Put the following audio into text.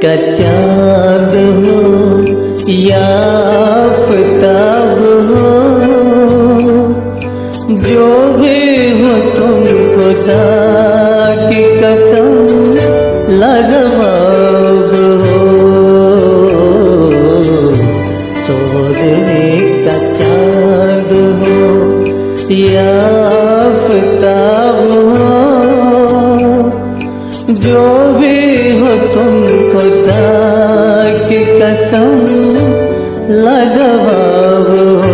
का चाँद हो या आफ़ताब हो, जो भी हो तुम खुदा की कसम लाजवाब हो। सोने का चाँद हो या आफ़ताब हो, जो भी हो तुम खुदा की कसम लाजवाब हो।